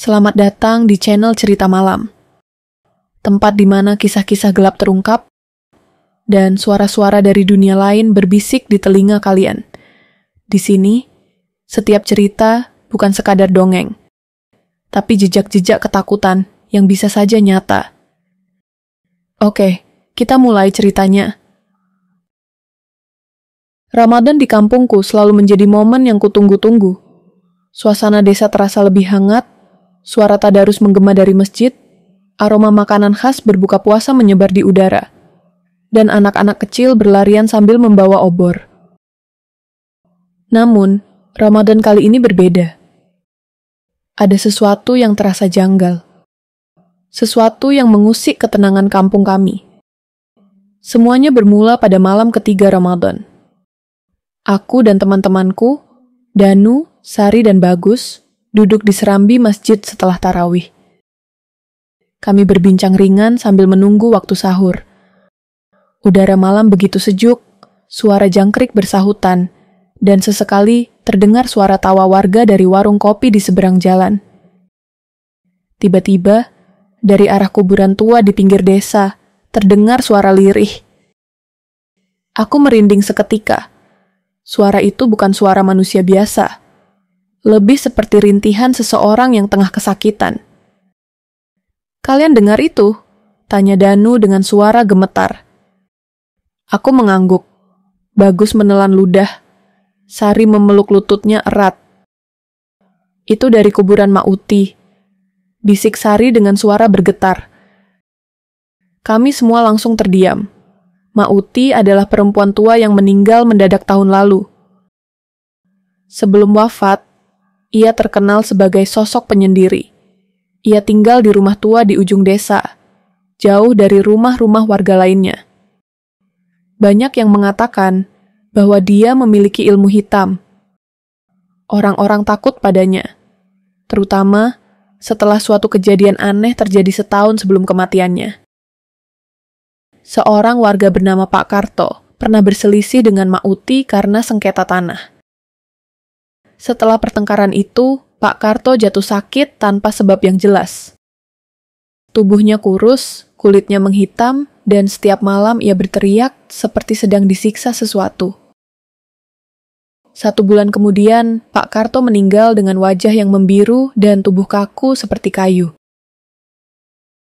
Selamat datang di channel Cerita Malam, tempat di mana kisah-kisah gelap terungkap dan suara-suara dari dunia lain berbisik di telinga kalian. Di sini, setiap cerita bukan sekadar dongeng, tapi jejak-jejak ketakutan yang bisa saja nyata. Oke, kita mulai ceritanya. Ramadan di kampungku selalu menjadi momen yang kutunggu-tunggu. Suasana desa terasa lebih hangat, suara tadarus menggema dari masjid, aroma makanan khas berbuka puasa menyebar di udara, dan anak-anak kecil berlarian sambil membawa obor. Namun, Ramadan kali ini berbeda. Ada sesuatu yang terasa janggal. Sesuatu yang mengusik ketenangan kampung kami. Semuanya bermula pada malam ketiga Ramadan. Aku dan teman-temanku, Danu, Sari, dan Bagus, duduk di serambi masjid setelah tarawih. Kami berbincang ringan sambil menunggu waktu sahur. Udara malam begitu sejuk, suara jangkrik bersahutan, dan sesekali terdengar suara tawa warga dari warung kopi di seberang jalan. Tiba-tiba, dari arah kuburan tua di pinggir desa, terdengar suara lirih. Aku merinding seketika. Suara itu bukan suara manusia biasa. Lebih seperti rintihan seseorang yang tengah kesakitan. "Kalian dengar itu?" tanya Danu dengan suara gemetar. Aku mengangguk. Bagus menelan ludah. Sari memeluk lututnya erat. "Itu dari kuburan Mak Uti," bisik Sari dengan suara bergetar. Kami semua langsung terdiam. Mak Uti adalah perempuan tua yang meninggal mendadak tahun lalu. Sebelum wafat, ia terkenal sebagai sosok penyendiri. Ia tinggal di rumah tua di ujung desa, jauh dari rumah-rumah warga lainnya. Banyak yang mengatakan bahwa dia memiliki ilmu hitam. Orang-orang takut padanya, terutama setelah suatu kejadian aneh terjadi setahun sebelum kematiannya. Seorang warga bernama Pak Karto pernah berselisih dengan Mak Uti karena sengketa tanah. Setelah pertengkaran itu, Pak Karto jatuh sakit tanpa sebab yang jelas. Tubuhnya kurus, kulitnya menghitam, dan setiap malam ia berteriak seperti sedang disiksa sesuatu. 1 bulan kemudian, Pak Karto meninggal dengan wajah yang membiru dan tubuh kaku seperti kayu.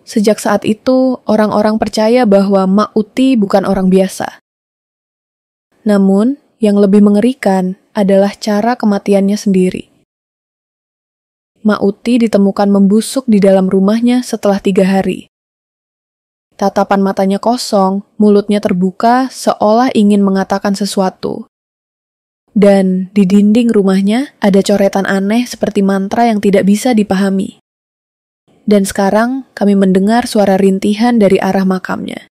Sejak saat itu, orang-orang percaya bahwa Mak Uti bukan orang biasa. Namun, yang lebih mengerikan adalah cara kematiannya sendiri. Mak Uti ditemukan membusuk di dalam rumahnya setelah 3 hari. Tatapan matanya kosong, mulutnya terbuka seolah ingin mengatakan sesuatu. Dan di dinding rumahnya ada coretan aneh seperti mantra yang tidak bisa dipahami. Dan sekarang kami mendengar suara rintihan dari arah makamnya.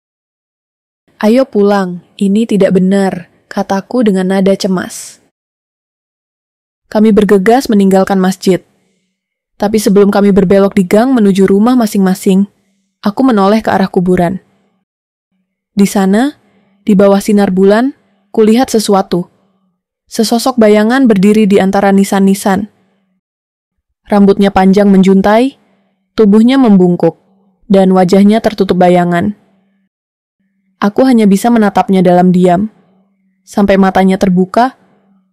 "Ayo pulang, ini tidak benar," kataku dengan nada cemas. Kami bergegas meninggalkan masjid. Tapi sebelum kami berbelok di gang menuju rumah masing-masing, aku menoleh ke arah kuburan. Di sana, di bawah sinar bulan, kulihat sesuatu. Sesosok bayangan berdiri di antara nisan-nisan. Rambutnya panjang menjuntai, tubuhnya membungkuk, dan wajahnya tertutup bayangan. Aku hanya bisa menatapnya dalam diam. Sampai matanya terbuka,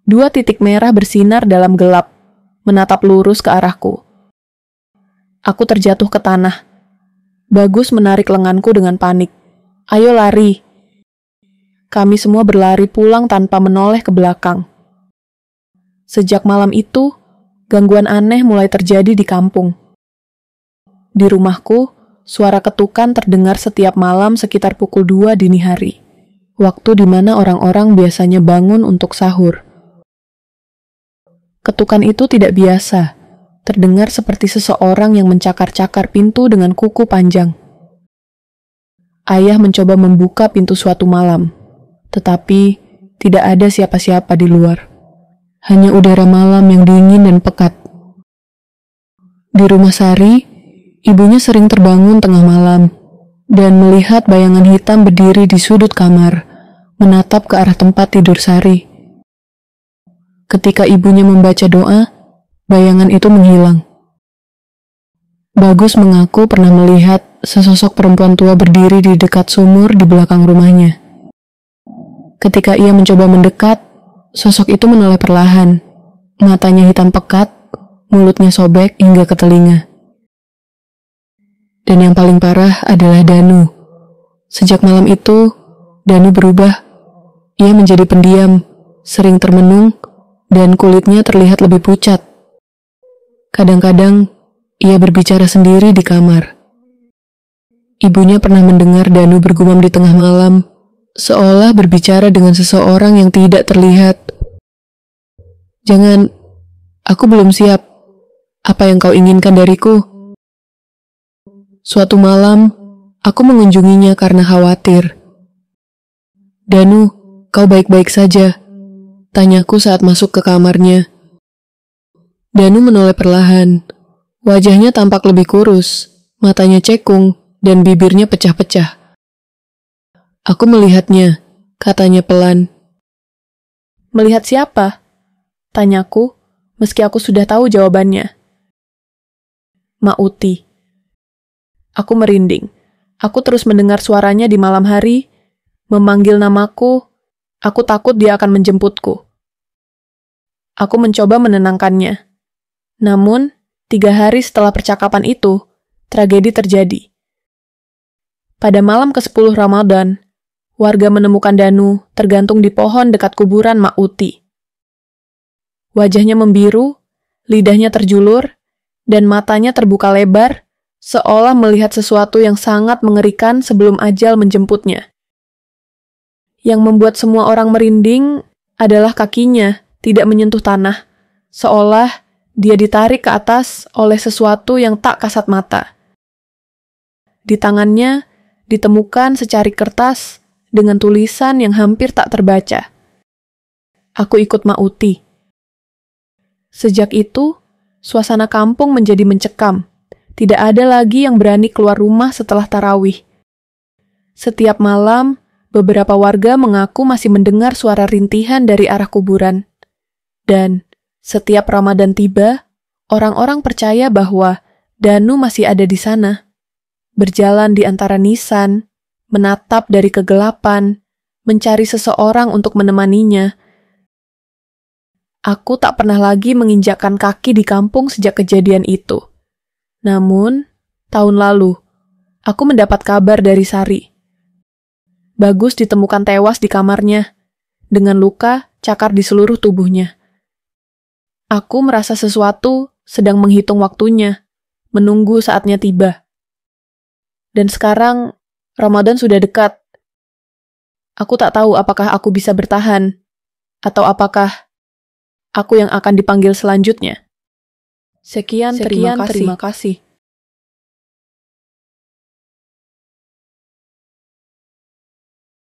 2 titik merah bersinar dalam gelap, menatap lurus ke arahku. Aku terjatuh ke tanah. Bagus menarik lenganku dengan panik. "Ayo lari." Kami semua berlari pulang tanpa menoleh ke belakang. Sejak malam itu, gangguan aneh mulai terjadi di kampung. Di rumahku, suara ketukan terdengar setiap malam sekitar pukul 2 dini hari, waktu di mana orang-orang biasanya bangun untuk sahur. Ketukan itu tidak biasa, terdengar seperti seseorang yang mencakar-cakar pintu dengan kuku panjang. Ayah mencoba membuka pintu suatu malam, tetapi tidak ada siapa-siapa di luar. Hanya udara malam yang dingin dan pekat. Di rumah Sari, ibunya sering terbangun tengah malam dan melihat bayangan hitam berdiri di sudut kamar, menatap ke arah tempat tidur Sari. Ketika ibunya membaca doa, bayangan itu menghilang. Bagus mengaku pernah melihat sesosok perempuan tua berdiri di dekat sumur di belakang rumahnya. Ketika ia mencoba mendekat, sosok itu menoleh perlahan. Matanya hitam pekat, mulutnya sobek hingga ke telinga. Dan yang paling parah adalah Danu. Sejak malam itu, Danu berubah. Ia menjadi pendiam, sering termenung, dan kulitnya terlihat lebih pucat. Kadang-kadang, ia berbicara sendiri di kamar. Ibunya pernah mendengar Danu bergumam di tengah malam, seolah berbicara dengan seseorang yang tidak terlihat. "Jangan, aku belum siap. Apa yang kau inginkan dariku?" Suatu malam, aku mengunjunginya karena khawatir. "Danu, kau baik-baik saja?" tanyaku saat masuk ke kamarnya. Danu menoleh perlahan. Wajahnya tampak lebih kurus, matanya cekung, dan bibirnya pecah-pecah. "Aku melihatnya," katanya pelan. "Melihat siapa?" tanyaku, meski aku sudah tahu jawabannya. Mauti. Aku merinding. Aku terus mendengar suaranya di malam hari, memanggil namaku. Aku takut dia akan menjemputku. Aku mencoba menenangkannya. Namun, 3 hari setelah percakapan itu, tragedi terjadi. Pada malam ke-10 Ramadan, warga menemukan Danu tergantung di pohon dekat kuburan Mauti. Wajahnya membiru, lidahnya terjulur, dan matanya terbuka lebar, seolah melihat sesuatu yang sangat mengerikan sebelum ajal menjemputnya. Yang membuat semua orang merinding adalah kakinya tidak menyentuh tanah, seolah dia ditarik ke atas oleh sesuatu yang tak kasat mata. Di tangannya ditemukan secari kertas dengan tulisan yang hampir tak terbaca. "Aku ikut Mauti." Sejak itu, suasana kampung menjadi mencekam. Tidak ada lagi yang berani keluar rumah setelah tarawih. Setiap malam, beberapa warga mengaku masih mendengar suara rintihan dari arah kuburan. Dan setiap Ramadan tiba, orang-orang percaya bahwa Danu masih ada di sana. Berjalan di antara nisan, menatap dari kegelapan, mencari seseorang untuk menemaninya. Aku tak pernah lagi menginjakkan kaki di kampung sejak kejadian itu. Namun, tahun lalu, aku mendapat kabar dari Sari. Bagus ditemukan tewas di kamarnya, dengan luka cakar di seluruh tubuhnya. Aku merasa sesuatu sedang menghitung waktunya, menunggu saatnya tiba. Dan sekarang, Ramadan sudah dekat. Aku tak tahu apakah aku bisa bertahan, atau apakah aku yang akan dipanggil selanjutnya. Sekian, terima kasih.